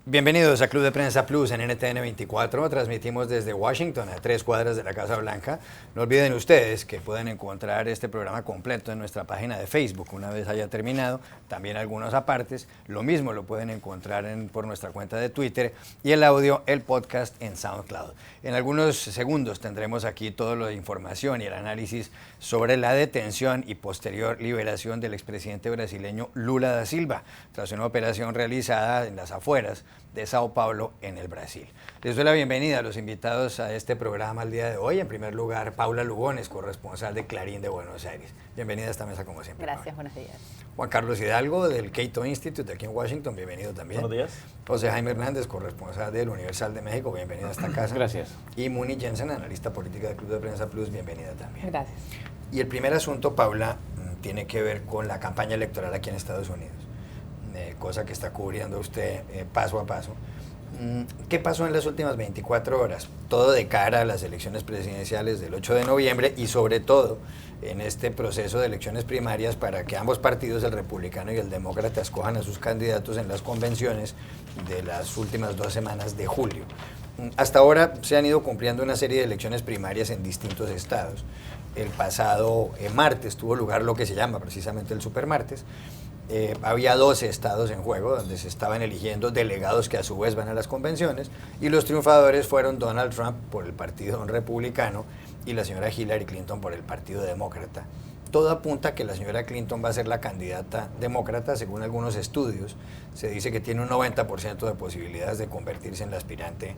Bienvenidos a Club de Prensa Plus en NTN 24. Transmitimos desde Washington, a 3 cuadras de la Casa Blanca. No olviden ustedes que pueden encontrar este programa completo en nuestra página de Facebook una vez haya terminado. También algunos apartes. Lo mismo lo pueden encontrar por nuestra cuenta de Twitter y el audio, el podcast en SoundCloud. En algunos segundos tendremos aquí toda la información y el análisis sobre la detención y posterior liberación del expresidente brasileño Lula da Silva, tras una operación realizada en las afueras de Sao Paulo, en el Brasil. Les doy la bienvenida a los invitados a este programa el día de hoy. En primer lugar, Paula Lugones, corresponsal de Clarín de Buenos Aires. Bienvenida a esta mesa como siempre. Gracias, Paula. buenos días. Juan Carlos Hidalgo, del Cato Institute, aquí en Washington, bienvenido también. Buenos días. José Jaime Hernández, corresponsal del Universal de México, bienvenido a esta casa. Gracias. Y Muni Jensen, analista política del Club de Prensa Plus, bienvenida también. Gracias. Y el primer asunto, Paula, tiene que ver con la campaña electoral aquí en Estados Unidos, cosa que está cubriendo usted paso a paso. ¿Qué pasó en las últimas 24 horas? Todo de cara a las elecciones presidenciales del 8 de noviembre y sobre todo en este proceso de elecciones primarias para que ambos partidos, el republicano y el demócrata, escojan a sus candidatos en las convenciones de las últimas 2 semanas de julio. Hasta ahora se han ido cumpliendo una serie de elecciones primarias en distintos estados. El pasado martes tuvo lugar lo que se llama precisamente el supermartes. Había 12 estados en juego donde se estaban eligiendo delegados que a su vez van a las convenciones y los triunfadores fueron Donald Trump por el partido republicano y la señora Hillary Clinton por el partido demócrata. Todo apunta a que la señora Clinton va a ser la candidata demócrata, según algunos estudios. Se dice que tiene un 90% de posibilidades de convertirse en la aspirante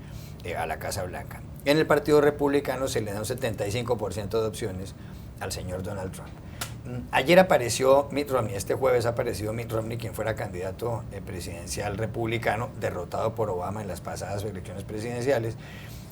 a la Casa Blanca. En el partido republicano se le da un 75% de opciones al señor Donald Trump. Ayer apareció Mitt Romney, este jueves ha aparecido Mitt Romney, quien fuera candidato presidencial republicano, derrotado por Obama en las pasadas elecciones presidenciales,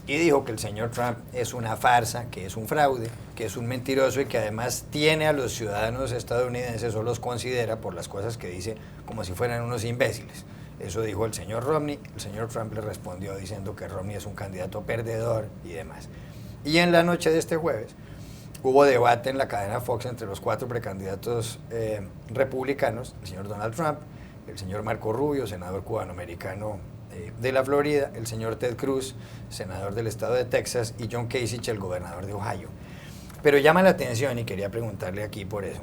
y dijo que el señor Trump es una farsa, que es un fraude, que es un mentiroso y que además tiene a los ciudadanos estadounidenses o los considera por las cosas que dice como si fueran unos imbéciles. Eso dijo el señor Romney. El señor Trump le respondió diciendo que Romney es un candidato perdedor y demás. Y en la noche de este jueves hubo debate en la cadena Fox entre los 4 precandidatos republicanos, el señor Donald Trump, el señor Marco Rubio, senador cubanoamericano de la Florida, el señor Ted Cruz, senador del estado de Texas, y John Kasich, el gobernador de Ohio. Pero llama la atención, y quería preguntarle aquí por eso,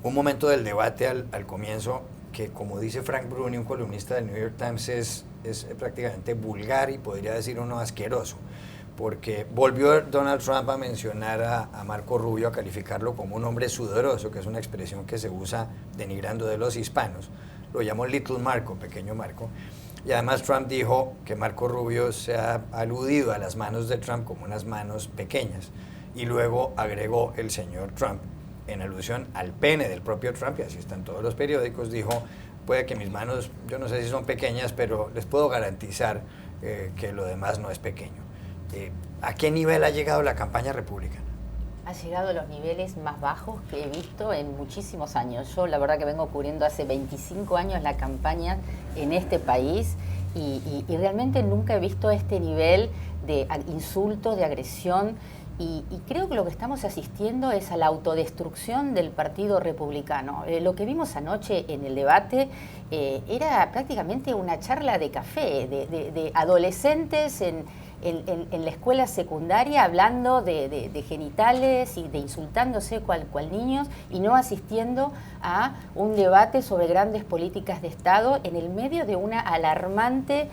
un momento del debate al comienzo que, como dice Frank Bruni, un columnista del New York Times, es prácticamente vulgar y podría decir uno asqueroso, porque volvió Donald Trump a mencionar a Marco Rubio, a calificarlo como un hombre sudoroso, que es una expresión que se usa denigrando de los hispanos. Lo llamó Little Marco, pequeño Marco. Y además Trump dijo que Marco Rubio se ha aludido a las manos de Trump como unas manos pequeñas. Y luego agregó el señor Trump, en alusión al pene del propio Trump, y así están todos los periódicos, dijo, puede que mis manos, yo no sé si son pequeñas, pero les puedo garantizar que lo demás no es pequeño. ¿A qué nivel ha llegado la campaña republicana? Ha llegado a los niveles más bajos que he visto en muchísimos años. Yo la verdad que vengo cubriendo hace 25 años la campaña en este país y realmente nunca he visto este nivel de insultos, de agresión y creo que lo que estamos asistiendo es a la autodestrucción del Partido Republicano. Lo que vimos anoche en el debate era prácticamente una charla de café, de adolescentes en la escuela secundaria hablando de genitales y de insultándose cual niños y no asistiendo a un debate sobre grandes políticas de Estado en el medio de una alarmante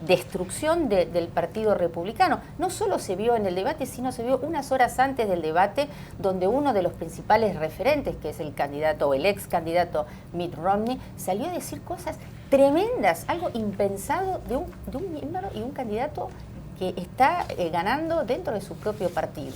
destrucción del Partido Republicano. No solo se vio en el debate, sino se vio unas horas antes del debate donde uno de los principales referentes, que es el candidato o el ex candidato Mitt Romney, salió a decir cosas tremendas, algo impensado de un miembro y un candidato que está ganando dentro de su propio partido.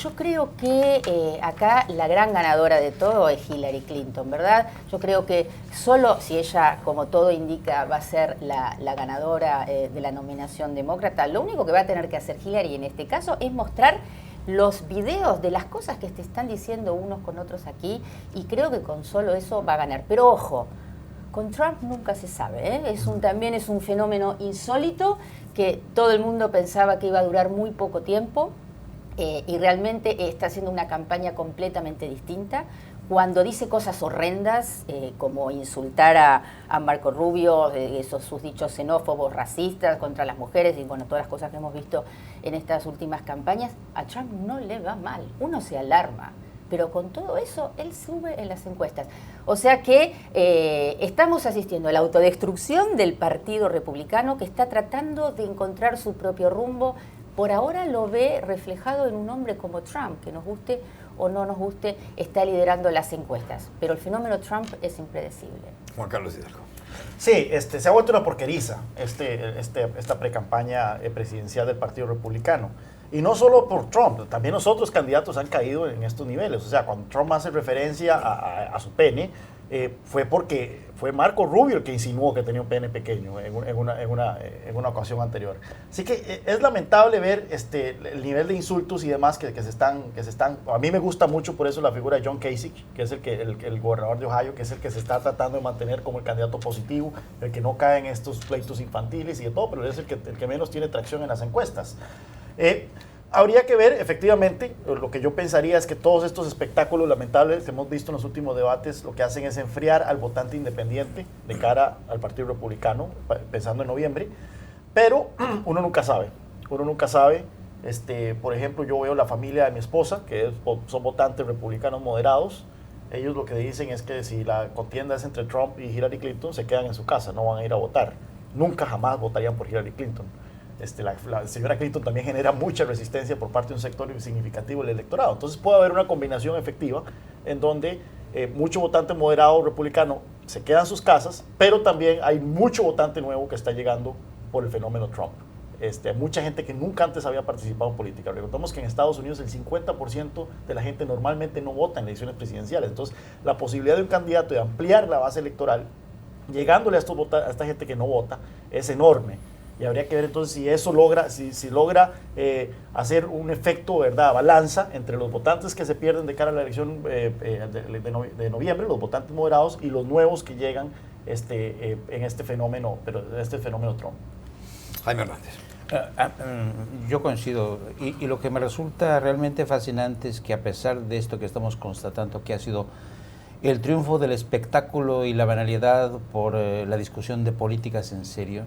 Yo creo que acá la gran ganadora de todo es Hillary Clinton, ¿verdad? Yo creo que solo si ella, como todo indica, va a ser la ganadora de la nominación demócrata, lo único que va a tener que hacer Hillary en este caso es mostrar los videos de las cosas que te están diciendo unos con otros aquí y creo que con solo eso va a ganar. Pero ojo, con Trump nunca se sabe, ¿eh? También es un fenómeno insólito que todo el mundo pensaba que iba a durar muy poco tiempo y realmente está haciendo una campaña completamente distinta, cuando dice cosas horrendas, como insultar a Marco Rubio, sus dichos xenófobos, racistas contra las mujeres y bueno, todas las cosas que hemos visto en estas últimas campañas, a Trump no le va mal, uno se alarma. Pero con todo eso, él sube en las encuestas. O sea que estamos asistiendo a la autodestrucción del Partido Republicano, que está tratando de encontrar su propio rumbo. Por ahora lo ve reflejado en un hombre como Trump, que nos guste o no nos guste, está liderando las encuestas. Pero el fenómeno Trump es impredecible. Juan Carlos Hidalgo. Sí, se ha vuelto una porqueriza esta precampaña presidencial del Partido Republicano. Y no solo por Trump, también los otros candidatos han caído en estos niveles. O sea, cuando Trump hace referencia a su pene, fue porque fue Marco Rubio el que insinuó que tenía un pene pequeño en una ocasión anterior. Así que es lamentable ver el nivel de insultos y demás que se están... A mí me gusta mucho por eso la figura de John Kasich, que es el gobernador de Ohio, que es el que se está tratando de mantener como el candidato positivo, el que no cae en estos pleitos infantiles y de todo, pero es el que menos tiene tracción en las encuestas. Habría que ver, efectivamente, lo que yo pensaría es que todos estos espectáculos lamentables que hemos visto en los últimos debates lo que hacen es enfriar al votante independiente de cara al Partido Republicano, pensando en noviembre, pero uno nunca sabe. Por ejemplo, yo veo la familia de mi esposa, que son votantes republicanos moderados. Ellos lo que dicen es que si la contienda es entre Trump y Hillary Clinton, se quedan en su casa, no van a ir a votar. Nunca jamás votarían por Hillary Clinton. La señora Clinton también genera mucha resistencia por parte de un sector significativo del electorado. Entonces puede haber una combinación efectiva en donde mucho votante moderado republicano se queda en sus casas, pero también hay mucho votante nuevo que está llegando por el fenómeno Trump. Hay mucha gente que nunca antes había participado en política. Recordemos que en Estados Unidos el 50% de la gente normalmente no vota en elecciones presidenciales. Entonces la posibilidad de un candidato de ampliar la base electoral, llegándole a esta gente que no vota, es enorme. Y habría que ver entonces si eso logra, si logra hacer un efecto, ¿verdad?, balanza entre los votantes que se pierden de cara a la elección de noviembre, los votantes moderados y los nuevos que llegan en este fenómeno Trump. Jaime Hernández. Yo coincido, y lo que me resulta realmente fascinante es que a pesar de esto que estamos constatando, que ha sido el triunfo del espectáculo y la banalidad por la discusión de políticas en serio,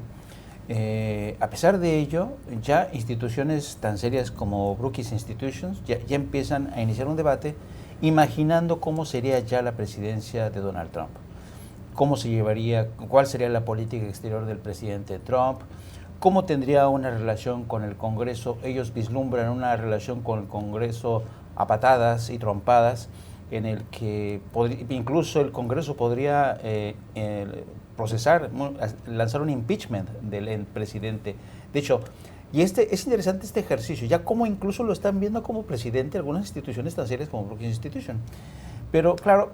a pesar de ello, ya instituciones tan serias como Brookings Institutions ya empiezan a iniciar un debate imaginando cómo sería ya la presidencia de Donald Trump, cómo se llevaría, cuál sería la política exterior del presidente Trump, cómo tendría una relación con el Congreso. Ellos vislumbran una relación con el Congreso a patadas y trompadas, en el que incluso el Congreso podría procesar, lanzar un impeachment del presidente. De hecho, y es interesante este ejercicio, ya como incluso lo están viendo como presidente algunas instituciones tan serias como Brookings Institution. Pero claro,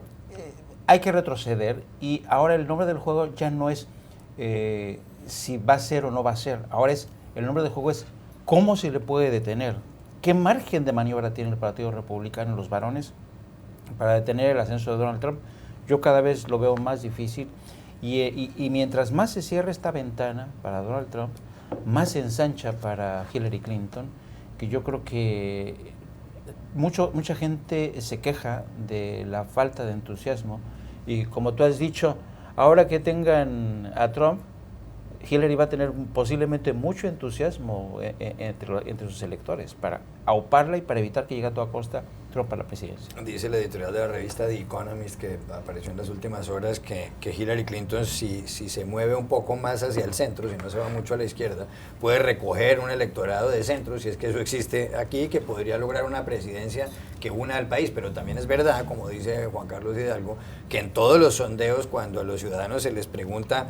hay que retroceder y ahora el nombre del juego ya no es si va a ser o no va a ser. Ahora el nombre del juego es cómo se le puede detener, qué margen de maniobra tiene el Partido Republicano, los varones, para detener el ascenso de Donald Trump. Yo cada vez lo veo más difícil y mientras más se cierra esta ventana para Donald Trump, más se ensancha para Hillary Clinton, que yo creo que mucha gente se queja de la falta de entusiasmo y como tú has dicho, ahora que tengan a Trump, Hillary va a tener posiblemente mucho entusiasmo entre sus electores para auparla y para evitar que llegue a toda costa Trump a la presidencia. Dice la editorial de la revista The Economist, que apareció en las últimas horas, que Hillary Clinton, si se mueve un poco más hacia el centro, si no se va mucho a la izquierda, puede recoger un electorado de centro, si es que eso existe aquí, que podría lograr una presidencia que una al país. Pero también es verdad, como dice Juan Carlos Hidalgo, que en todos los sondeos, cuando a los ciudadanos se les pregunta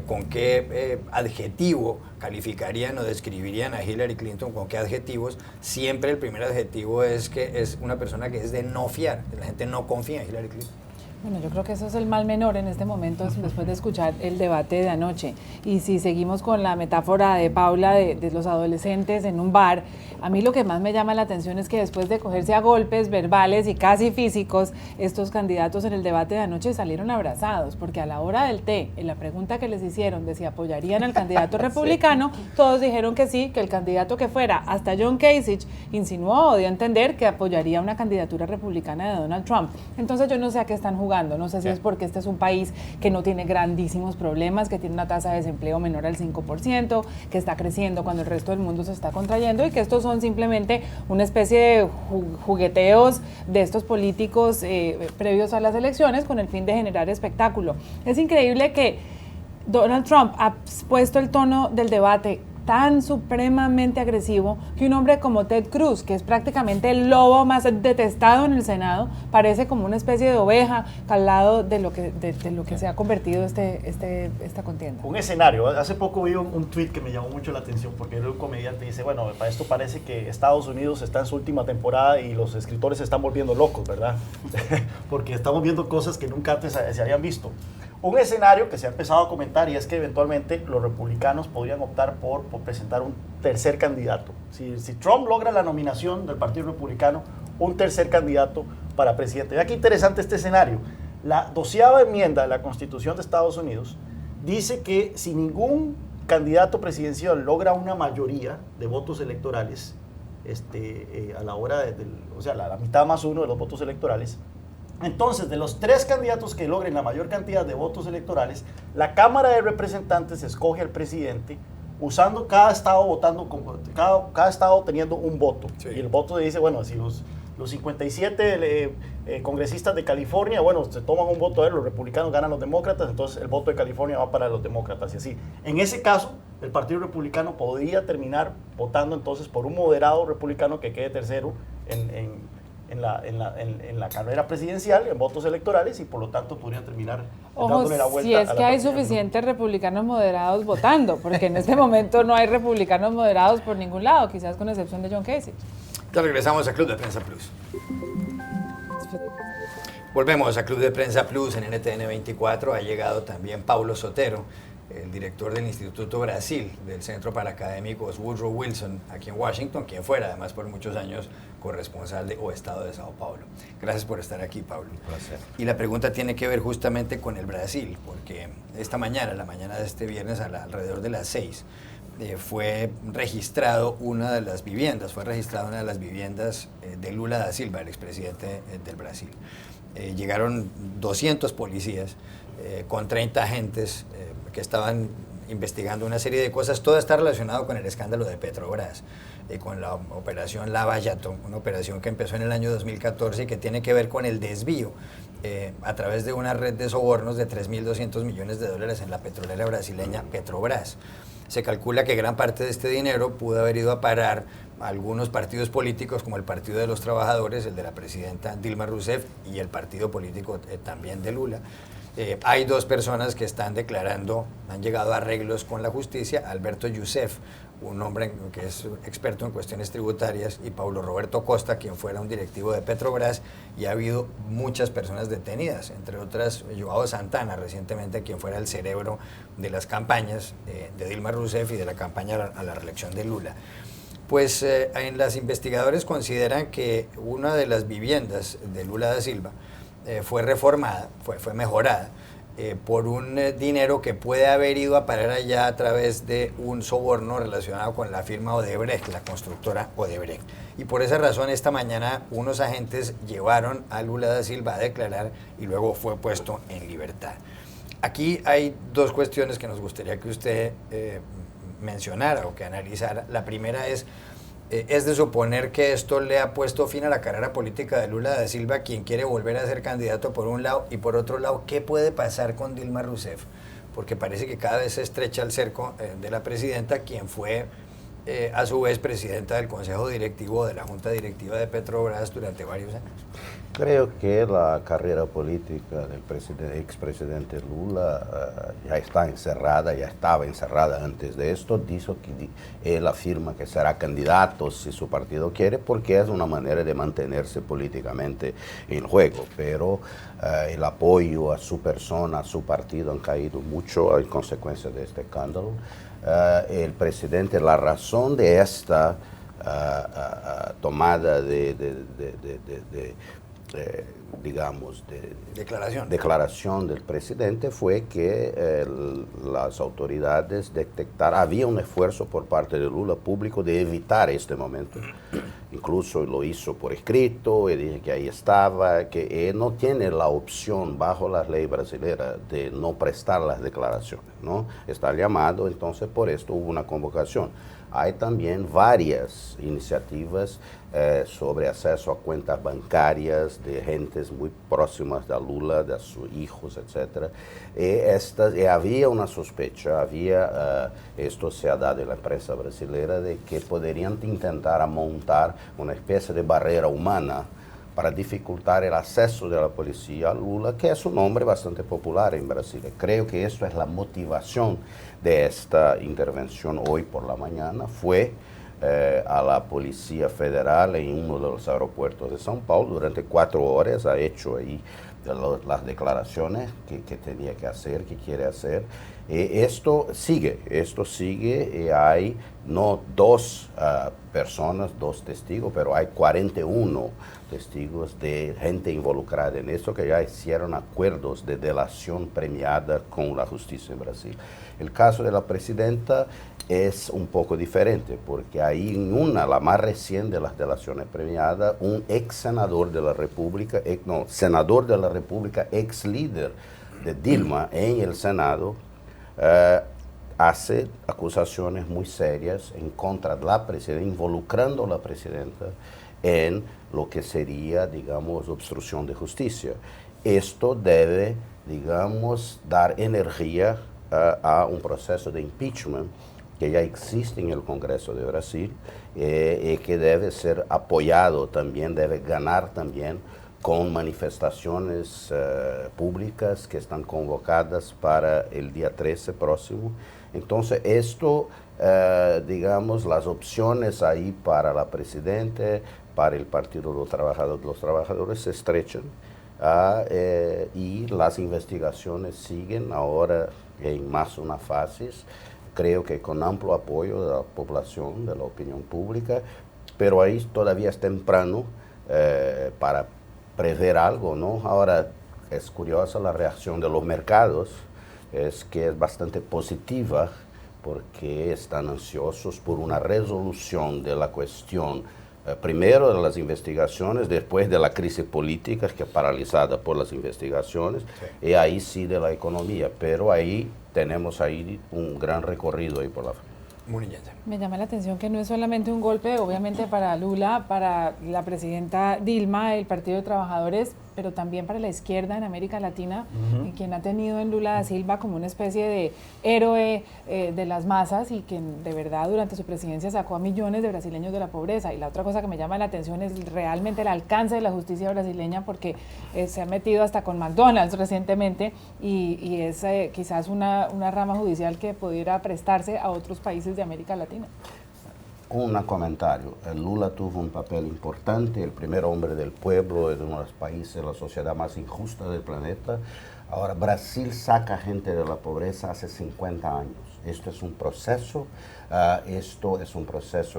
con qué adjetivo calificarían o describirían a Hillary Clinton, con qué adjetivos, siempre el primer adjetivo es que es una persona que es de no fiar, la gente no confía en Hillary Clinton. Bueno, yo creo que eso es el mal menor en este momento, después de escuchar el debate de anoche. Y si seguimos con la metáfora de Paula de los adolescentes en un bar, a mí lo que más me llama la atención es que después de cogerse a golpes verbales y casi físicos, estos candidatos en el debate de anoche salieron abrazados, porque a la hora del té, en la pregunta que les hicieron de si apoyarían al candidato republicano, todos dijeron que sí, que el candidato que fuera, hasta John Kasich insinuó o dio a entender que apoyaría una candidatura republicana de Donald Trump. Entonces yo no sé a qué están jugando. No sé si es porque este es un país que no tiene grandísimos problemas, que tiene una tasa de desempleo menor al 5%, que está creciendo cuando el resto del mundo se está contrayendo y que estos son simplemente una especie de jugueteos de estos políticos previos a las elecciones con el fin de generar espectáculo. Es increíble que Donald Trump ha puesto el tono del debate tan supremamente agresivo que un hombre como Ted Cruz, que es prácticamente el lobo más detestado en el Senado, parece como una especie de oveja al lado de lo que se ha convertido esta contienda. Un escenario. Hace poco vi un tweet que me llamó mucho la atención porque era un comediante y dice, bueno, para esto parece que Estados Unidos está en su última temporada y los escritores se están volviendo locos, ¿verdad? Porque estamos viendo cosas que nunca antes se habían visto. Un escenario que se ha empezado a comentar y es que eventualmente los republicanos podrían optar por presentar un tercer candidato. Si Trump logra la nominación del Partido Republicano, un tercer candidato para presidente. Vea qué interesante este escenario. La 12ª enmienda de la Constitución de Estados Unidos dice que si ningún candidato presidencial logra una mayoría de votos electorales, a la hora o sea, la mitad más uno de los votos electorales, entonces, de los 3 candidatos que logren la mayor cantidad de votos electorales, la Cámara de Representantes escoge al presidente usando cada estado votando, cada estado teniendo un voto. Sí. Y el voto dice, bueno, si los 57 congresistas de California, bueno, se toman un voto los republicanos ganan los demócratas, entonces el voto de California va para los demócratas y así. En ese caso, el Partido Republicano podría terminar votando entonces por un moderado republicano que quede tercero en la carrera presidencial, en votos electorales, y por lo tanto podrían terminar dándole la vuelta. Si es que hay suficientes republicanos moderados votando, porque en este momento no hay republicanos moderados por ningún lado, quizás con excepción de John Kasich. Ya regresamos a Club de Prensa Plus. Volvemos a Club de Prensa Plus en NTN 24. Ha llegado también Paulo Sotero, el director del Instituto Brasil, del Centro para Académicos Woodrow Wilson, aquí en Washington, quien fuera además por muchos años corresponsal o Estado de Sao Paulo. Gracias por estar aquí, Pablo. Un placer. Y la pregunta tiene que ver justamente con el Brasil, porque esta mañana, la mañana de este viernes, alrededor de las 6, fue registrada una de las viviendas de Lula da Silva, el expresidente del Brasil. Llegaron 200 policías con 30 agentes que estaban investigando una serie de cosas. Todo está relacionado con el escándalo de Petrobras, con la operación Lava Jato, una operación que empezó en el año 2014 y que tiene que ver con el desvío a través de una red de sobornos de 3.200 millones de dólares en la petrolera brasileña Petrobras. Se calcula que gran parte de este dinero pudo haber ido a parar a algunos partidos políticos como el Partido de los Trabajadores, el de la presidenta Dilma Rousseff, y el partido político también de Lula. Hay 2 personas que están declarando, han llegado a arreglos con la justicia: Alberto Youssef, un hombre que es experto en cuestiones tributarias, y Paulo Roberto Costa, quien fuera un directivo de Petrobras, y ha habido muchas personas detenidas, entre otras Joao Santana, recientemente, quien fuera el cerebro de las campañas de Dilma Rousseff y de la campaña a la reelección de Lula. Pues en las investigadores consideran que una de las viviendas de Lula da Silva fue reformada, fue mejorada por un dinero que puede haber ido a parar allá a través de un soborno relacionado con la firma Odebrecht, la constructora Odebrecht. Y por esa razón esta mañana unos agentes llevaron a Lula da Silva a declarar y luego fue puesto en libertad. Aquí hay 2 cuestiones que nos gustaría que usted mencionara o que analizara. La primera es de suponer que esto le ha puesto fin a la carrera política de Lula da Silva, quien quiere volver a ser candidato por un lado, y por otro lado, ¿qué puede pasar con Dilma Rousseff? Porque parece que cada vez se estrecha el cerco de la presidenta, quien fue a su vez presidenta del Consejo Directivo de la Junta Directiva de Petrobras durante varios años. Creo que la carrera política del expresidente Lula ya está encerrada, ya estaba encerrada antes de esto. Dijo que él afirma que será candidato si su partido quiere, porque es una manera de mantenerse políticamente en juego. Pero el apoyo a su persona, a su partido, han caído mucho en consecuencia de este escándalo. El presidente, la razón de esta tomada digamos, declaración del presidente fue que las autoridades detectaron, había un esfuerzo por parte de Lula público de evitar este momento. Incluso lo hizo por escrito, y dije que ahí estaba, que no tiene la opción bajo la ley brasileña de no prestar las declaraciones, ¿no? Está llamado, entonces por esto hubo una convocación. Hay también varias iniciativas sobre acceso a cuentas bancarias de gentes muy próximas de Lula, de sus hijos, etc. Había una sospecha, esto se ha dado en la prensa brasileña, de que podrían intentar montar una especie de barrera humana para dificultar el acceso de la policía a Lula, que es un hombre bastante popular en Brasil. Creo que esto es la motivación de esta intervención hoy por la mañana. Fue a la Policía Federal en uno de los aeropuertos de São Paulo durante 4 horas, ha hecho ahí las declaraciones que tenía que hacer, que quiere hacer. Esto sigue, hay no 2 personas, 2 testigos, pero hay 41 testigos de gente involucrada en esto que ya hicieron acuerdos de delación premiada con la justicia en Brasil. El caso de la presidenta es un poco diferente, porque ahí en la más reciente de las delaciones premiadas, un ex senador de la República, senador de la República, ex líder de Dilma en el Senado, hace acusaciones muy serias en contra de la presidenta, involucrando a la presidenta en lo que sería, digamos, obstrucción de justicia. Esto debe, digamos, dar energía a un proceso de impeachment que ya existe en el Congreso de Brasil y que debe ser apoyado también, debe ganar también con manifestaciones públicas que están convocadas para el día 13 próximo. Entonces esto, digamos, las opciones ahí para la presidenta, para el Partido de los Trabajadores se estrechan y las investigaciones siguen ahora en más una fase, creo que con amplio apoyo de la población, de la opinión pública, pero ahí todavía es temprano para prever algo, ¿no? Ahora es curiosa la reacción de los mercados, es que es bastante positiva porque están ansiosos por una resolución de la cuestión, primero de las investigaciones, después de la crisis política que es paralizada por las investigaciones, y ahí sí de la economía, pero ahí tenemos ahí un gran recorrido ahí por la Me llama la atención que no es solamente un golpe, obviamente para Lula, para la presidenta Dilma, el Partido de Trabajadores, pero también para la izquierda en América Latina, quien ha tenido en Lula da Silva como una especie de héroe de las masas y que de verdad durante su presidencia sacó a millones de brasileños de la pobreza. Y la otra cosa que me llama la atención es realmente el alcance de la justicia brasileña, porque se ha metido hasta con McDonald's recientemente y es quizás una rama judicial que pudiera prestarse a otros países de América Latina. Un comentario. Lula tuvo un papel importante, el primer hombre del pueblo, de uno de los países, la sociedad más injusta del planeta. Ahora, Brasil saca gente de la pobreza hace 50 años. Esto es un proceso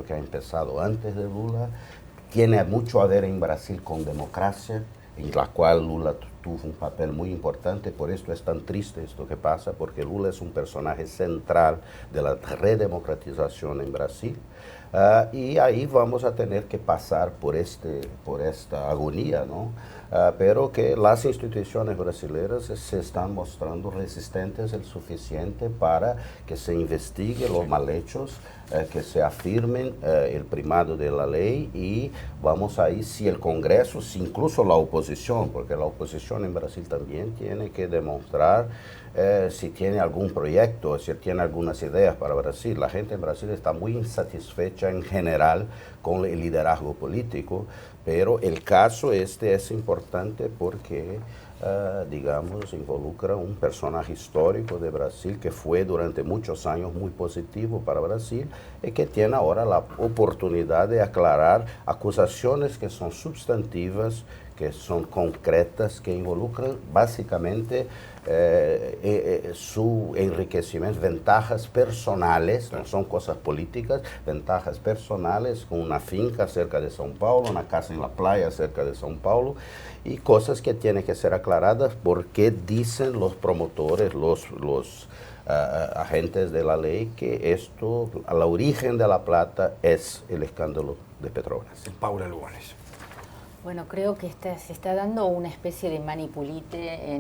que ha empezado antes de Lula. Tiene mucho a ver en Brasil con democracia, en la cual Lula tuvo un papel muy importante. Por esto es tan triste esto que pasa, porque Lula es un personaje central de la redemocratización en Brasil. Y ahí vamos a tener que pasar por esta agonía, ¿no? Pero que las instituciones brasileñas se están mostrando resistentes el suficiente para que se investigue los mal hechos, que se afirmen el primado de la ley, y vamos ahí, si el Congreso, si incluso la oposición, porque la oposición oposición en Brasil también tiene que demostrar si tiene algún proyecto, si tiene algunas ideas para Brasil. La gente en Brasil está muy insatisfecha en general con el liderazgo político, pero el caso este es importante porque, digamos, involucra un personaje histórico de Brasil que fue durante muchos años muy positivo para Brasil y que tiene ahora la oportunidad de aclarar acusaciones que son sustantivas, que son concretas, que involucran básicamente su enriquecimiento, ventajas personales, no son cosas políticas, ventajas personales, con una finca cerca de São Paulo, una casa en la playa cerca de São Paulo, y cosas que tienen que ser aclaradas porque dicen los promotores, los agentes de la ley, que esto, a la origen de la plata, es el escándalo de Petrobras. Paula Lugones. Bueno, creo que se está dando una especie de manipulite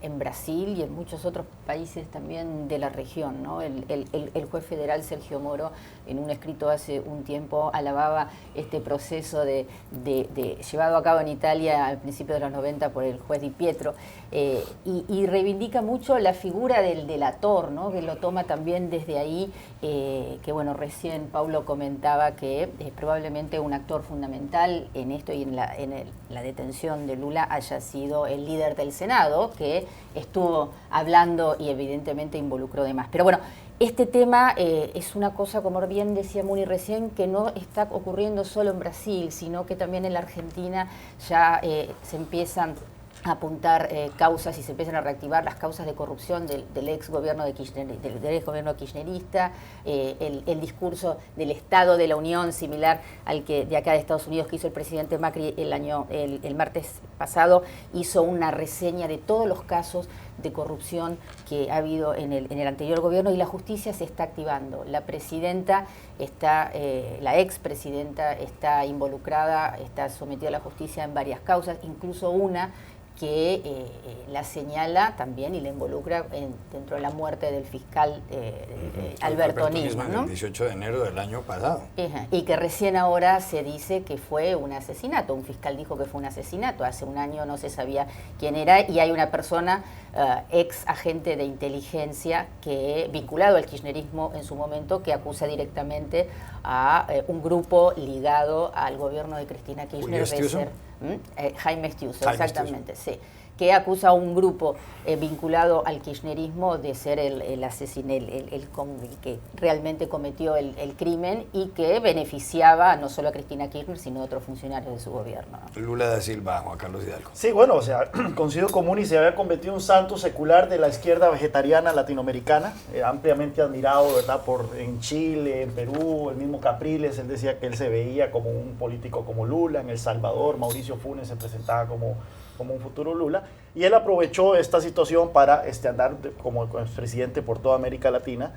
en Brasil y en muchos otros países también de la región, ¿no? El juez federal Sergio Moro, en un escrito hace un tiempo, alababa este proceso llevado a cabo en Italia al principio de los 90 por el juez Di Pietro, y reivindica mucho la figura del delator, ¿no? Que lo toma también desde ahí, que bueno, recién Paulo comentaba que probablemente un actor fundamental en esto y en la detención de Lula haya sido el líder del Senado, que estuvo hablando y evidentemente involucró demás. Pero bueno, este tema es una cosa, como bien decía Muni recién, que no está ocurriendo solo en Brasil, sino que también en la Argentina ya se empiezan a apuntar causas y se empiezan a reactivar las causas de corrupción del ex gobierno kirchnerista, el discurso del Estado de la Unión similar al que de acá de Estados Unidos que hizo el presidente Macri el martes pasado, hizo una reseña de todos los casos de corrupción que ha habido en el anterior gobierno, y la justicia se está activando. La presidenta la expresidenta está involucrada, está sometida a la justicia en varias causas, incluso una que la señala también y la involucra dentro de la muerte del fiscal Alberto Nisman, ¿no? El 18 de enero del año pasado. Y que recién ahora se dice que fue un asesinato. Un fiscal dijo que fue un asesinato. Hace un año no se sabía quién era, y hay una persona, ex agente de inteligencia, vinculado al kirchnerismo en su momento, que acusa directamente a un grupo ligado al gobierno de Cristina Kirchner de ser Jaime Estiuso, exactamente, sí, que acusa a un grupo vinculado al kirchnerismo de ser el asesino, el que realmente cometió el crimen y que beneficiaba no solo a Cristina Kirchner, sino a otros funcionarios de su gobierno. Lula da Silva, Juan Carlos Hidalgo. Sí, bueno, o sea, coincido con Muni, se había convertido en un santo secular de la izquierda vegetariana latinoamericana, ampliamente admirado, ¿verdad?, en Chile, en Perú, el mismo Capriles, él decía que él se veía como un político como Lula. En El Salvador, Mauricio Funes se presentaba como un futuro Lula, y él aprovechó esta situación para andar como presidente por toda América Latina,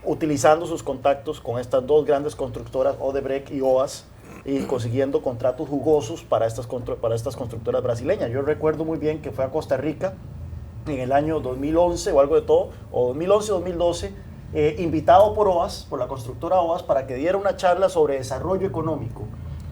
utilizando sus contactos con estas dos grandes constructoras, Odebrecht y OAS, y consiguiendo contratos jugosos para estas constructoras brasileñas. Yo recuerdo muy bien que fue a Costa Rica en el año 2011 o algo de todo, o 2011-2012, invitado por OAS, por la constructora OAS, para que diera una charla sobre desarrollo económico.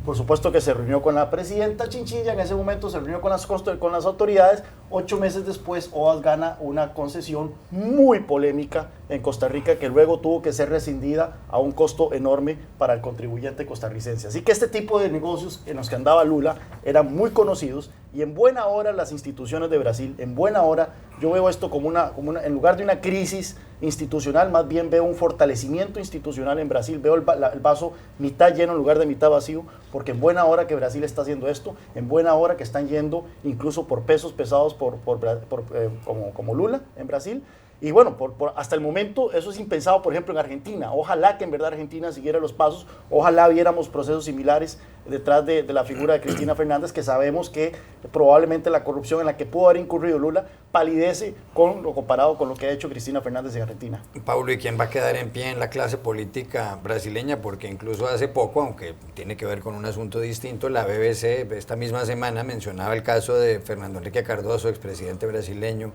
Por supuesto que se reunió con la presidenta Chinchilla, en ese momento se reunió con las autoridades. 8 meses después, OAS gana una concesión muy polémica en Costa Rica, que luego tuvo que ser rescindida a un costo enorme para el contribuyente costarricense. Así que este tipo de negocios en los que andaba Lula eran muy conocidos, y en buena hora las instituciones de Brasil, en buena hora, yo veo esto como en lugar de una crisis institucional, más bien veo un fortalecimiento institucional en Brasil, veo el vaso mitad lleno en lugar de mitad vacío, porque en buena hora que Brasil está haciendo esto, en buena hora que están yendo incluso por pesos pesados como Lula en Brasil. Y bueno, hasta el momento eso es impensado, por ejemplo, en Argentina. Ojalá que en verdad Argentina siguiera los pasos, ojalá viéramos procesos similares detrás de la figura de Cristina Fernández, que sabemos que probablemente la corrupción en la que pudo haber incurrido Lula palidece comparado con lo que ha hecho Cristina Fernández en Argentina. Paulo, ¿y quién va a quedar en pie en la clase política brasileña? Porque incluso hace poco, aunque tiene que ver con un asunto distinto, la BBC esta misma semana mencionaba el caso de Fernando Henrique Cardoso, expresidente brasileño,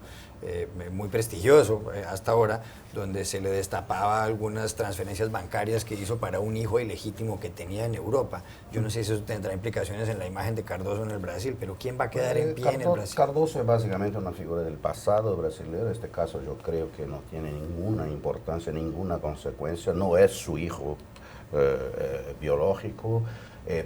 muy prestigioso, caso hasta ahora, donde se le destapaba algunas transferencias bancarias que hizo para un hijo ilegítimo que tenía en Europa. Yo no sé si eso tendrá implicaciones en la imagen de Cardoso en el Brasil, pero ¿quién va a quedar en pie en el Brasil? Cardoso es básicamente una figura del pasado brasileño. En este caso yo creo que no tiene ninguna importancia, ninguna consecuencia. No es su hijo biológico,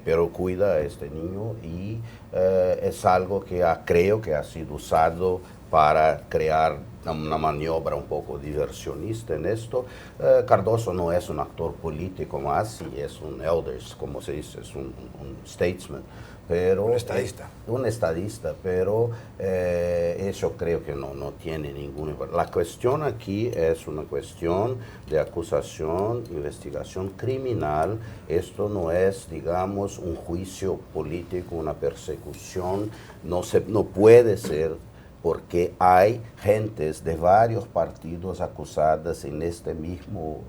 pero cuida a este niño y es algo que creo que ha sido usado para crear una maniobra un poco diversionista en esto. Cardoso no es un actor político más, y es un elders, como se dice, es un statesman. Pero, un estadista, pero eso creo que no tiene ninguna importancia. La cuestión aquí es una cuestión de acusación, investigación criminal. Esto no es, digamos, un juicio político, una persecución. No puede ser, porque hay gentes de varios partidos acusadas en esta misma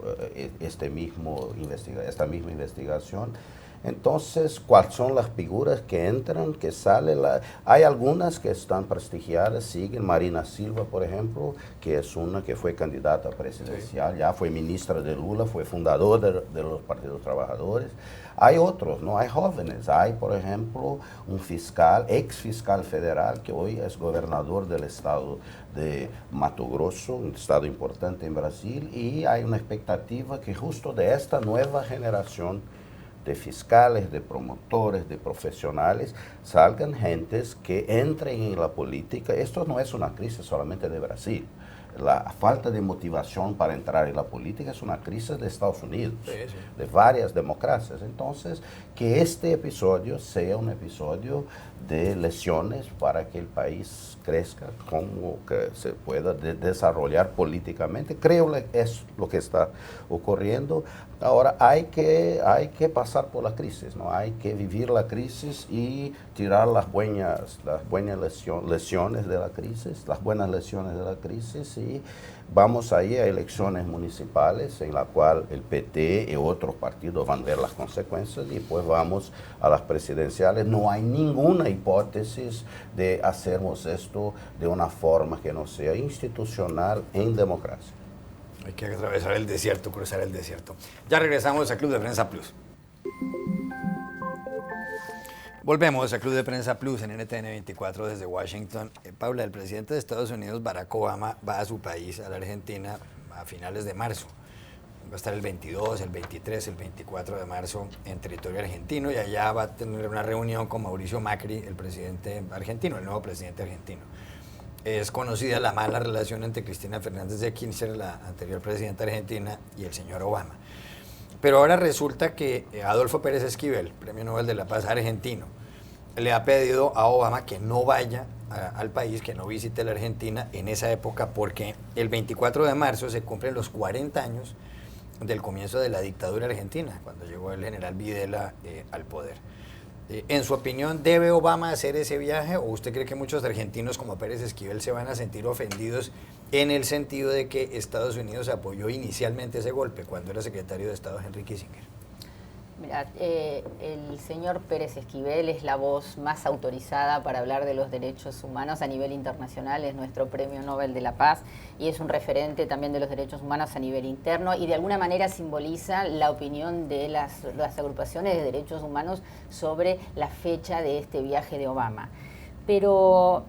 investigación. Entonces, ¿cuáles son las figuras que entran, que salen? Hay algunas que están prestigiadas, siguen. Marina Silva, por ejemplo, que es una que fue candidata presidencial, ya fue ministra de Lula, fue fundador de los partidos trabajadores. Hay otros, ¿no? Hay jóvenes. Hay, por ejemplo, un fiscal, ex fiscal federal, que hoy es gobernador del estado de Mato Grosso, un estado importante en Brasil, y hay una expectativa que justo de esta nueva generación de fiscales, de promotores, de profesionales, salgan gentes que entren en la política. Esto no es una crisis solamente de Brasil. La falta de motivación para entrar en la política es una crisis de Estados Unidos, de varias democracias. Entonces, que este episodio sea un episodio de lecciones para que el país crezca, como que se pueda desarrollar políticamente. Creo que es lo que está ocurriendo. Ahora hay que pasar por la crisis, ¿no? Hay que vivir la crisis y tirar las buenas lecciones de la crisis, las buenas lecciones de la crisis, y vamos ahí a elecciones municipales en la cual el PT y otros partidos van a ver las consecuencias, y pues vamos a las presidenciales. No hay ninguna hipótesis de hacernos esto de una forma que no sea institucional en democracia. Hay que atravesar el desierto, cruzar el desierto. Ya regresamos a Club de Prensa Plus. Volvemos a Club de Prensa Plus en NTN 24 desde Washington. Paula, el presidente de Estados Unidos, Barack Obama, va a su país, a la Argentina, a finales de marzo. Va a estar el 22, el 23, el 24 de marzo en territorio argentino, y allá va a tener una reunión con Mauricio Macri, el presidente argentino, el nuevo presidente argentino. Es conocida la mala relación entre Cristina Fernández de Kirchner, la anterior presidenta argentina, y el señor Obama. Pero ahora resulta que Adolfo Pérez Esquivel, Premio Nobel de la Paz argentino, le ha pedido a Obama que no vaya al país, que no visite la Argentina en esa época, porque el 24 de marzo se cumplen los 40 años del comienzo de la dictadura argentina, cuando llegó el general Videla al poder. En su opinión, ¿debe Obama hacer ese viaje, o usted cree que muchos argentinos como Pérez Esquivel se van a sentir ofendidos en el sentido de que Estados Unidos apoyó inicialmente ese golpe cuando era secretario de Estado Henry Kissinger? Mira, el señor Pérez Esquivel es la voz más autorizada para hablar de los derechos humanos a nivel internacional, es nuestro Premio Nobel de la Paz y es un referente también de los derechos humanos a nivel interno, y de alguna manera simboliza la opinión de las agrupaciones de derechos humanos sobre la fecha de este viaje de Obama. Pero,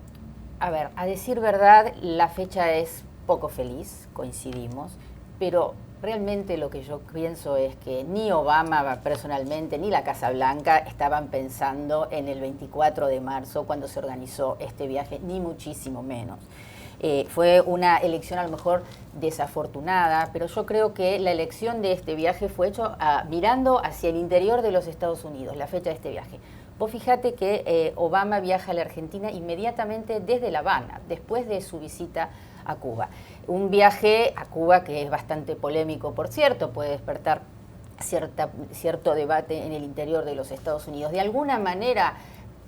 a ver, a decir verdad, la fecha es poco feliz, coincidimos, pero realmente lo que yo pienso es que ni Obama personalmente ni la Casa Blanca estaban pensando en el 24 de marzo cuando se organizó este viaje, ni muchísimo menos. Fue una elección a lo mejor desafortunada, pero yo creo que la elección de este viaje fue hecho mirando hacia el interior de los Estados Unidos, la fecha de este viaje. Vos fíjate que Obama viaja a la Argentina inmediatamente desde La Habana, después de su visita a Cuba. Un viaje a Cuba que es bastante polémico, por cierto, puede despertar cierto debate en el interior de los Estados Unidos. De alguna manera,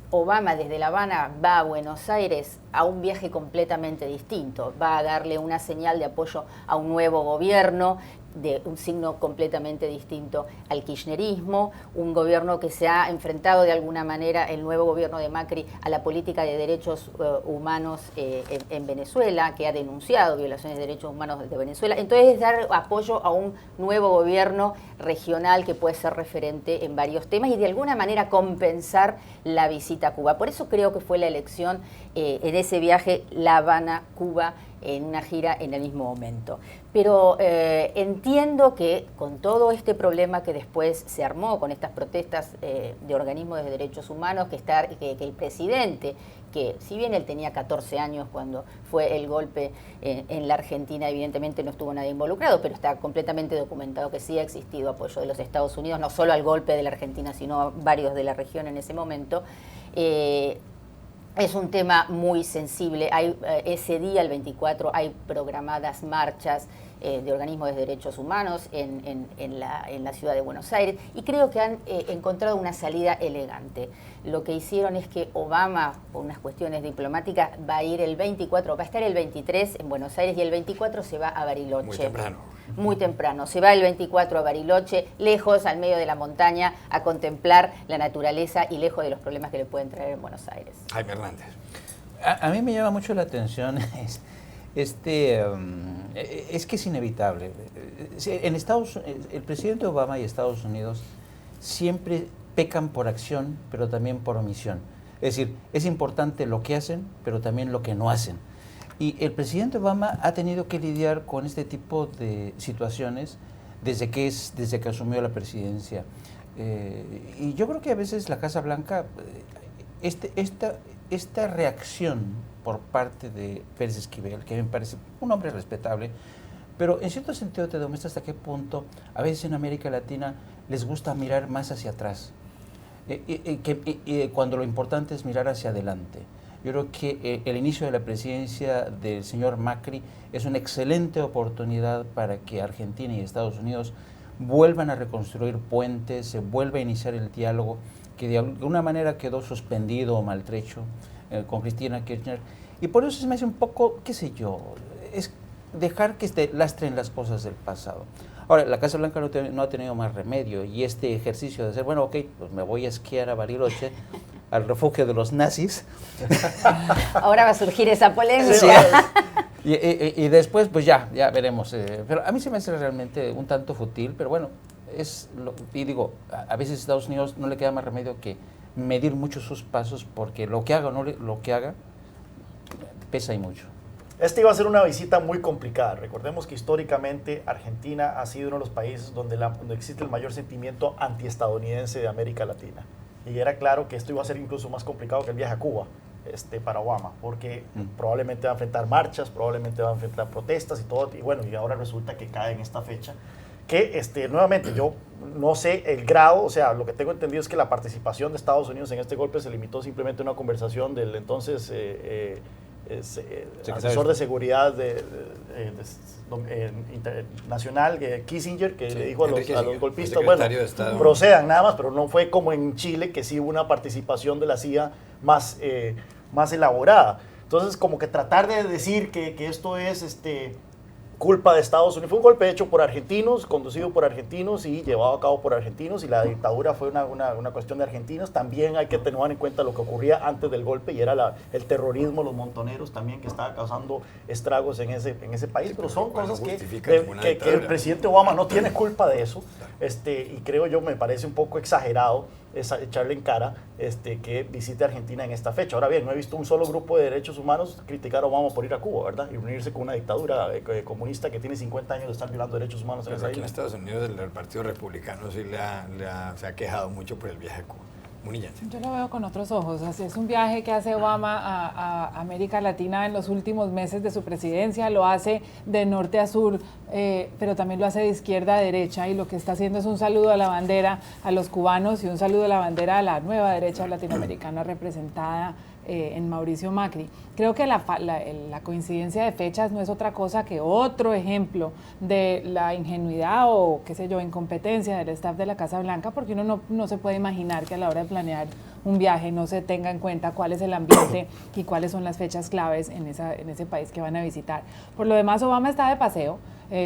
Obama desde La Habana va a Buenos Aires a un viaje completamente distinto. Va a darle una señal de apoyo a un nuevo gobierno de un signo completamente distinto al kirchnerismo, un gobierno que se ha enfrentado de alguna manera, el nuevo gobierno de Macri, a la política de derechos humanos en Venezuela, que ha denunciado violaciones de derechos humanos de Venezuela. Entonces, dar apoyo a un nuevo gobierno regional que puede ser referente en varios temas y de alguna manera compensar la visita a Cuba. Por eso creo que fue la elección en ese viaje La Habana-Cuba, en una gira en el mismo momento. Pero entiendo que con todo este problema que después se armó, con estas protestas de organismos de derechos humanos, que el presidente, que si bien él tenía 14 años cuando fue el golpe en la Argentina, evidentemente no estuvo nadie involucrado, pero está completamente documentado que sí ha existido apoyo de los Estados Unidos, no solo al golpe de la Argentina, sino a varios de la región en ese momento. Es un tema muy sensible. Ese día, el 24, hay programadas marchas de organismos de derechos humanos en la ciudad de Buenos Aires y creo que han encontrado una salida elegante. Lo que hicieron es que Obama, por unas cuestiones diplomáticas, va a ir el 24, va a estar el 23 en Buenos Aires y el 24 se va a Bariloche. Muy temprano. Muy temprano. Se va el 24 a Bariloche, lejos, al medio de la montaña, a contemplar la naturaleza y lejos de los problemas que le pueden traer en Buenos Aires. Jaime Hernández. A mí me llama mucho la atención es que es inevitable. El presidente Obama y Estados Unidos siempre pecan por acción, pero también por omisión. Es decir, es importante lo que hacen, pero también lo que no hacen. Y el presidente Obama ha tenido que lidiar con este tipo de situaciones desde que asumió la presidencia. Y yo creo que a veces la Casa Blanca, esta reacción por parte de Pérez Esquivel, que me parece un hombre respetable, pero en cierto sentido te demuestra hasta qué punto a veces en América Latina les gusta mirar más hacia atrás, cuando lo importante es mirar hacia adelante. Yo creo que el inicio de la presidencia del señor Macri es una excelente oportunidad para que Argentina y Estados Unidos vuelvan a reconstruir puentes, se vuelva a iniciar el diálogo que de alguna manera quedó suspendido o maltrecho con Cristina Kirchner. Y por eso se me hace un poco, qué sé yo, es dejar que lastren las cosas del pasado. Ahora, la Casa Blanca no ha tenido más remedio y este ejercicio de decir, bueno, ok, pues me voy a esquiar a Bariloche, al refugio de los nazis. Ahora va a surgir esa polémica. Sí, y después, pues ya veremos. Pero a mí se me hace realmente un tanto fútil, pero bueno, y digo, a veces a Estados Unidos no le queda más remedio que medir mucho sus pasos, porque lo que haga o no lo que haga pesa y mucho. Esta iba a ser una visita muy complicada. Recordemos que históricamente Argentina ha sido uno de los países donde existe el mayor sentimiento antiestadounidense de América Latina. Y era claro que esto iba a ser incluso más complicado que el viaje a Cuba para Obama, porque probablemente va a enfrentar marchas, probablemente va a enfrentar protestas y todo. Y bueno, y ahora resulta que cae en esta fecha. Que nuevamente yo no sé el grado, o sea, lo que tengo entendido es que la participación de Estados Unidos en este golpe se limitó simplemente a una conversación del entonces asesor de seguridad internacional, Kissinger, que le dijo a los golpistas, bueno, procedan nada más, pero no fue como en Chile, que sí hubo una participación de la CIA más elaborada. Entonces, como que tratar de decir que esto es culpa de Estados Unidos. Fue un golpe hecho por argentinos, conducido por argentinos y llevado a cabo por argentinos, y la dictadura fue una cuestión de argentinos. También hay que tener en cuenta lo que ocurría antes del golpe, y era el terrorismo, los montoneros también, que estaba causando estragos en ese país. Sí, pero son cosas que el presidente Obama no tiene culpa de eso, y creo yo, me parece un poco exagerado echarle en cara que visite Argentina en esta fecha. Ahora bien, no he visto un solo grupo de derechos humanos criticar a Obama por ir a Cuba, ¿verdad? Y unirse con una dictadura comunista que tiene 50 años de estar violando derechos humanos en ese país. Aquí en Estados Unidos el Partido Republicano sí se ha quejado mucho por el viaje a Cuba. Yo lo veo con otros ojos. Así es un viaje que hace Obama a América Latina en los últimos meses de su presidencia. Lo hace de norte a sur, pero también lo hace de izquierda a derecha, y lo que está haciendo es un saludo a la bandera a los cubanos y un saludo a la bandera a la nueva derecha latinoamericana representada en Mauricio Macri. Creo que la coincidencia de fechas no es otra cosa que otro ejemplo de la ingenuidad o, qué sé yo, incompetencia del staff de la Casa Blanca, porque uno no se puede imaginar que a la hora de planear un viaje no se tenga en cuenta cuál es el ambiente y cuáles son las fechas claves en ese país que van a visitar. Por lo demás, Obama está de paseo.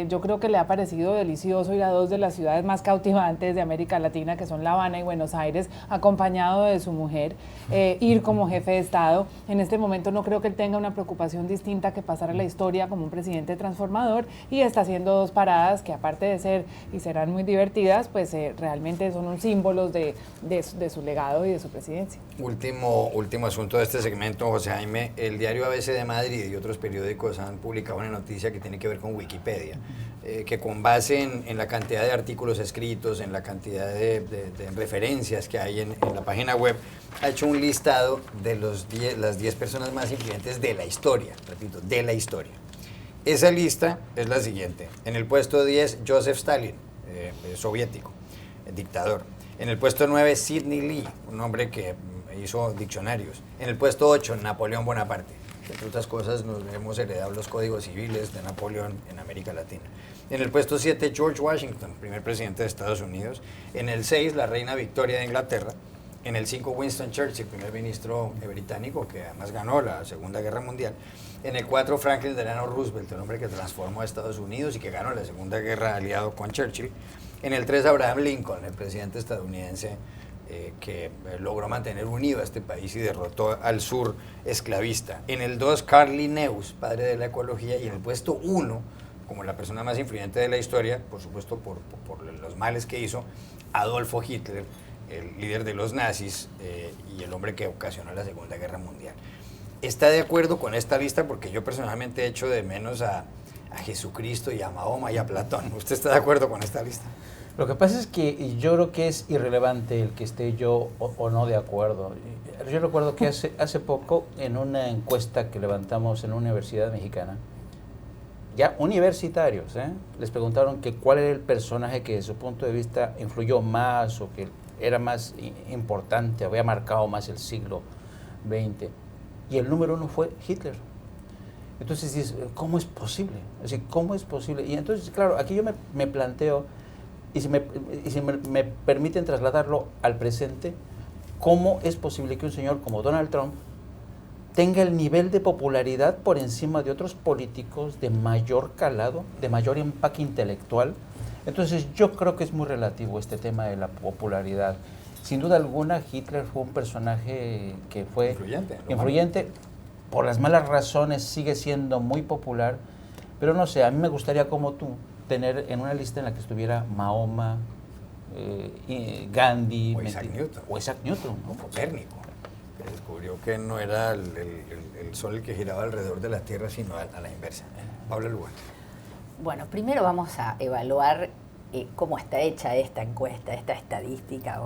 Yo creo que le ha parecido delicioso ir a dos de las ciudades más cautivantes de América Latina, que son La Habana y Buenos Aires, acompañado de su mujer, ir como jefe de Estado. En este momento no creo que él tenga una preocupación distinta que pasar a la historia como un presidente transformador, y está haciendo dos paradas que, aparte de ser y serán muy divertidas, pues realmente son un símbolos de su legado y de su presidencia. Último asunto de este segmento, José Jaime. El diario ABC de Madrid y otros periódicos han publicado una noticia que tiene que ver con Wikipedia, que con base en la cantidad de artículos escritos, en la cantidad de referencias que hay en la página web, ha hecho un listado de las 10 personas más influyentes de la historia, repito, de la historia. Esa lista es la siguiente. En el puesto 10, Joseph Stalin, soviético, dictador. En el puesto 9, Sidney Lee, un hombre que hizo diccionarios. En el puesto 8, Napoleón Bonaparte. Entre otras cosas, nos hemos heredado los códigos civiles de Napoleón en América Latina. En el puesto 7, George Washington, primer presidente de Estados Unidos. En el 6, la reina Victoria de Inglaterra. En el 5, Winston Churchill, primer ministro británico, que además ganó la Segunda Guerra Mundial. En el 4, Franklin Delano Roosevelt, el hombre que transformó a Estados Unidos y que ganó la Segunda Guerra aliado con Churchill. En el 3, Abraham Lincoln, el presidente estadounidense que logró mantener unido a este país y derrotó al sur esclavista. En el 2, Carl Linnaeus, padre de la ecología. Y en el puesto 1, como la persona más influyente de la historia, por supuesto por los males que hizo, Adolfo Hitler, el líder de los nazis y el hombre que ocasionó la Segunda Guerra Mundial. ¿Está de acuerdo con esta lista? Porque yo personalmente echo de menos a Jesucristo y a Mahoma y a Platón. ¿Usted está de acuerdo con esta lista? Lo que pasa es que yo creo que es irrelevante el que esté yo o no de acuerdo. Yo recuerdo que hace poco, en una encuesta que levantamos en una universidad mexicana, ya universitarios, les preguntaron que cuál era el personaje que desde su punto de vista influyó más o que era más importante, había marcado más el siglo XX. Y el número 1 fue Hitler. Entonces dices, ¿cómo es posible? Es decir, ¿cómo es posible? Y entonces, claro, aquí yo me planteo, y si me permiten trasladarlo al presente, ¿cómo es posible que un señor como Donald Trump tenga el nivel de popularidad por encima de otros políticos de mayor calado, de mayor empaque intelectual? Entonces yo creo que es muy relativo este tema de la popularidad. Sin duda alguna, Hitler fue un personaje que fue influyente. Por las malas razones sigue siendo muy popular, pero no sé, a mí me gustaría, como tú, tener en una lista en la que estuviera Mahoma, Gandhi, o Isaac Newton, ¿no? Copérnico, que descubrió que no era el sol el que giraba alrededor de la Tierra, sino a la inversa. Paula Lugo. Bueno, primero vamos a evaluar cómo está hecha esta encuesta, esta estadística.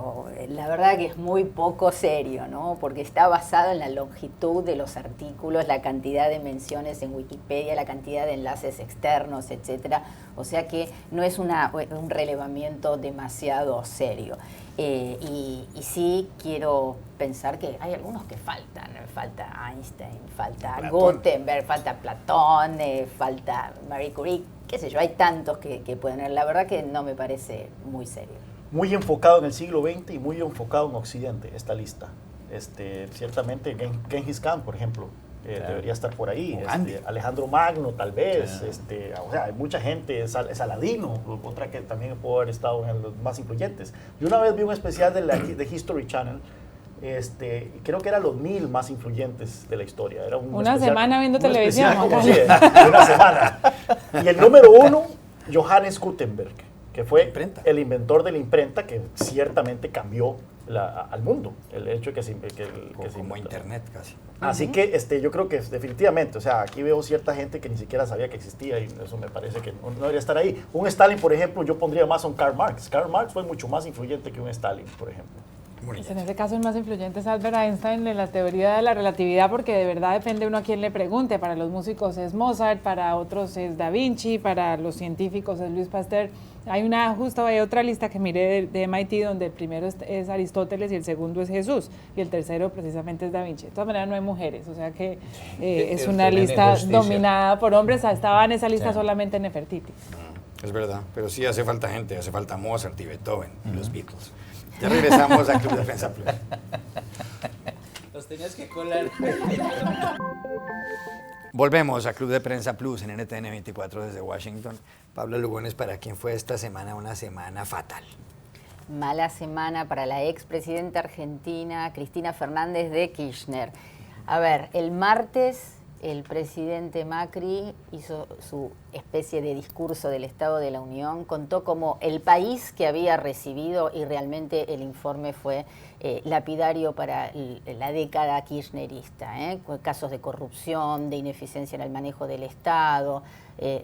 La verdad que es muy poco serio, ¿no? Porque está basado en la longitud de los artículos, la cantidad de menciones en Wikipedia, la cantidad de enlaces externos, etcétera. O sea que no es un relevamiento demasiado serio. Y sí quiero pensar que hay algunos que faltan. Falta Einstein, falta Gutenberg, falta Platón, falta Marie Curie, qué sé yo, hay tantos que pueden ir. La verdad que no me parece muy serio. Muy enfocado en el siglo XX y muy enfocado en Occidente esta lista. Ciertamente Genghis Khan, por ejemplo, debería estar por ahí. Alejandro Magno, tal vez. O sea, hay mucha gente. Saladino, otra que también pudo haber estado en los más influyentes. Yo una vez vi un especial de History Channel. Creo que eran los 1000 más influyentes de la historia. Era una semana viendo televisión. Una semana. Y el número 1, Johannes Gutenberg, que fue el inventor de la imprenta, que ciertamente cambió al mundo. El hecho de que se como internet casi. Así que yo creo que definitivamente, o sea, aquí veo cierta gente que ni siquiera sabía que existía y eso me parece que no debería estar ahí. Un Stalin, por ejemplo, yo pondría más a un Karl Marx. Karl Marx fue mucho más influyente que un Stalin, por ejemplo. Pues en ese caso el más influyente es Albert Einstein en la teoría de la relatividad, porque de verdad depende uno a quién le pregunte. Para los músicos es Mozart, para otros es Da Vinci, para los científicos es Louis Pasteur. Hay otra lista que miré de MIT donde el primero es Aristóteles y el segundo es Jesús y el tercero precisamente es Da Vinci. De todas maneras no hay mujeres, o sea que es una lista dominada por hombres. Estaba en esa lista solamente Nefertiti. Es verdad, pero sí hace falta gente, hace falta Mozart y Beethoven y los Beatles. Ya regresamos a Club Defensa Plus. Los tenías que colar. Volvemos a Club de Prensa Plus en NTN 24 desde Washington. Pablo Lugones, ¿para quién fue esta semana una semana fatal? Mala semana para la expresidenta argentina Cristina Fernández de Kirchner. A ver, el martes el presidente Macri hizo su especie de discurso del Estado de la Unión, contó como el país que había recibido, y realmente el informe fue lapidario para la década kirchnerista, casos de corrupción, de ineficiencia en el manejo del Estado,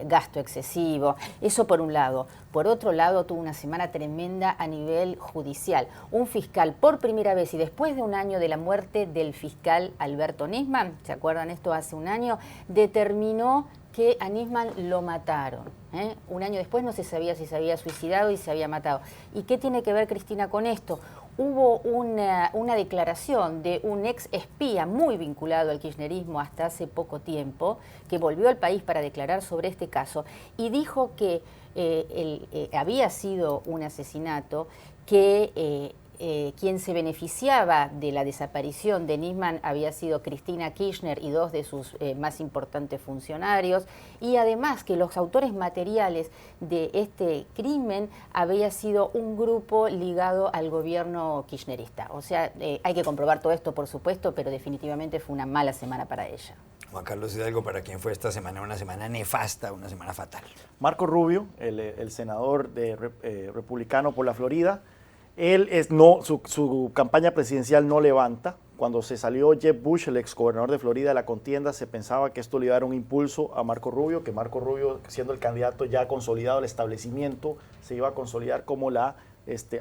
gasto excesivo, eso por un lado. Por otro lado, tuvo una semana tremenda a nivel judicial. Un fiscal, por primera vez y después de un año de la muerte del fiscal Alberto Nisman, ¿se acuerdan esto hace un año? Determinó que a Nisman lo mataron. Un año después no se sabía si se había suicidado y se había matado. ¿Y qué tiene que ver Cristina con esto? Hubo una declaración de un ex espía muy vinculado al kirchnerismo hasta hace poco tiempo, que volvió al país para declarar sobre este caso y dijo que había sido un asesinato, que quien se beneficiaba de la desaparición de Nisman había sido Cristina Kirchner y dos de sus más importantes funcionarios, y además que los autores materiales de este crimen había sido un grupo ligado al gobierno kirchnerista. O sea, hay que comprobar todo esto, por supuesto, pero definitivamente fue una mala semana para ella. Juan Carlos Hidalgo, ¿para quién fue esta semana una semana nefasta, una semana fatal? Marco Rubio, el senador republicano por la Florida. Su campaña presidencial no levanta. Cuando se salió Jeb Bush, el exgobernador de Florida, de la contienda, se pensaba que esto le iba a dar un impulso a Marco Rubio, que Marco Rubio, siendo el candidato ya consolidado al establecimiento, se iba a consolidar como la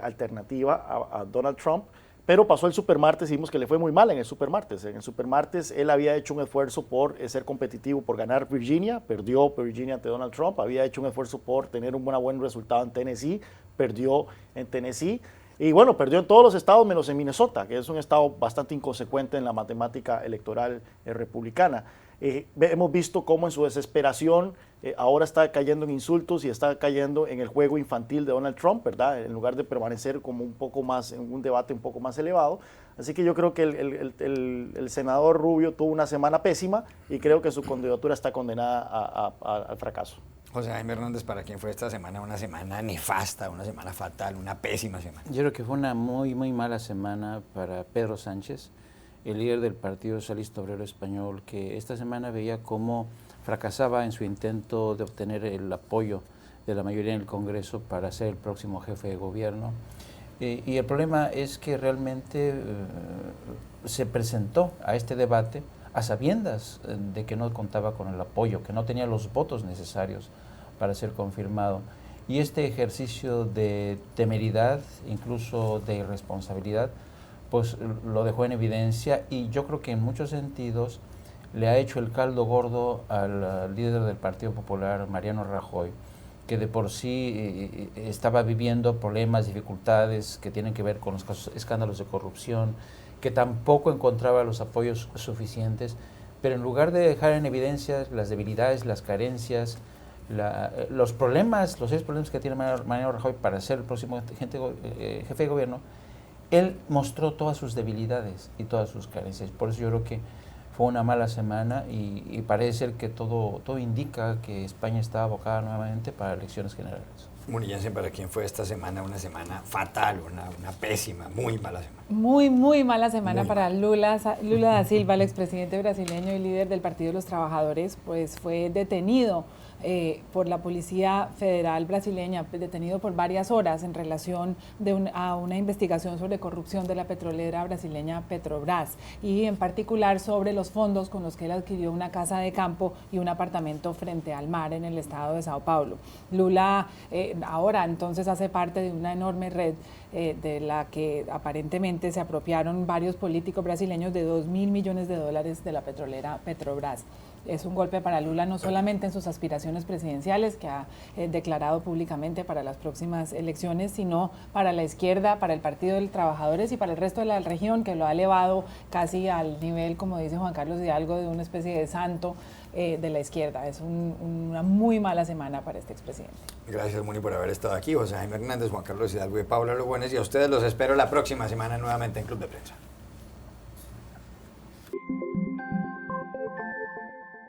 alternativa a Donald Trump. Pero pasó el supermartes y vimos que le fue muy mal en el supermartes. En el supermartes él había hecho un esfuerzo por ser competitivo, por ganar Virginia, perdió Virginia ante Donald Trump, había hecho un esfuerzo por tener un buen resultado en Tennessee, perdió en Tennessee. Y bueno, perdió en todos los estados menos en Minnesota, que es un estado bastante inconsecuente en la matemática electoral republicana. Hemos visto cómo en su desesperación ahora está cayendo en insultos y está cayendo en el juego infantil de Donald Trump, ¿verdad? En lugar de permanecer como un poco más, en un debate un poco más elevado. Así que yo creo que el senador Rubio tuvo una semana pésima y creo que su candidatura está condenada al fracaso. José Jaime Hernández, ¿para quién fue esta semana una semana nefasta, una semana fatal, una pésima semana? Yo creo que fue una muy mala semana para Pedro Sánchez, el líder del Partido Socialista Obrero Español, que esta semana veía cómo fracasaba en su intento de obtener el apoyo de la mayoría en el Congreso para ser el próximo jefe de gobierno. Y el problema es que realmente se presentó a este debate a sabiendas de que no contaba con el apoyo, que no tenía los votos necesarios para ser confirmado. Y este ejercicio de temeridad, incluso de irresponsabilidad, pues lo dejó en evidencia, y yo creo que en muchos sentidos le ha hecho el caldo gordo al líder del Partido Popular, Mariano Rajoy, que de por sí estaba viviendo problemas, dificultades que tienen que ver con los escándalos de corrupción, que tampoco encontraba los apoyos suficientes, pero en lugar de dejar en evidencia las debilidades, las carencias, los problemas, los 6 problemas que tiene Mariano Rajoy para ser el próximo jefe de gobierno, él mostró todas sus debilidades y todas sus carencias. Por eso yo creo que fue una mala semana y parece ser que todo indica que España está abocada nuevamente para elecciones generales. Munillense, ¿para quién fue esta semana una semana fatal, una pésima, muy mala semana? Muy mala semana para Lula da Silva, el expresidente brasileño y líder del Partido de los Trabajadores, pues fue detenido por la Policía Federal brasileña, detenido por varias horas en relación a una investigación sobre corrupción de la petrolera brasileña Petrobras, y en particular sobre los fondos con los que él adquirió una casa de campo y un apartamento frente al mar en el estado de Sao Paulo. Lula ahora entonces hace parte de una enorme red de la que aparentemente se apropiaron varios políticos brasileños de $2.000 millones de la petrolera Petrobras. Es un golpe para Lula no solamente en sus aspiraciones presidenciales que ha declarado públicamente para las próximas elecciones, sino para la izquierda, para el Partido de los Trabajadores y para el resto de la región, que lo ha elevado casi al nivel, como dice Juan Carlos Hidalgo, de una especie de santo de la izquierda. Es una muy mala semana para este expresidente. Gracias, Muni, por haber estado aquí. José Jaime Hernández, Juan Carlos Hidalgo y Paula Lugones, y a ustedes los espero la próxima semana nuevamente en Club de Prensa.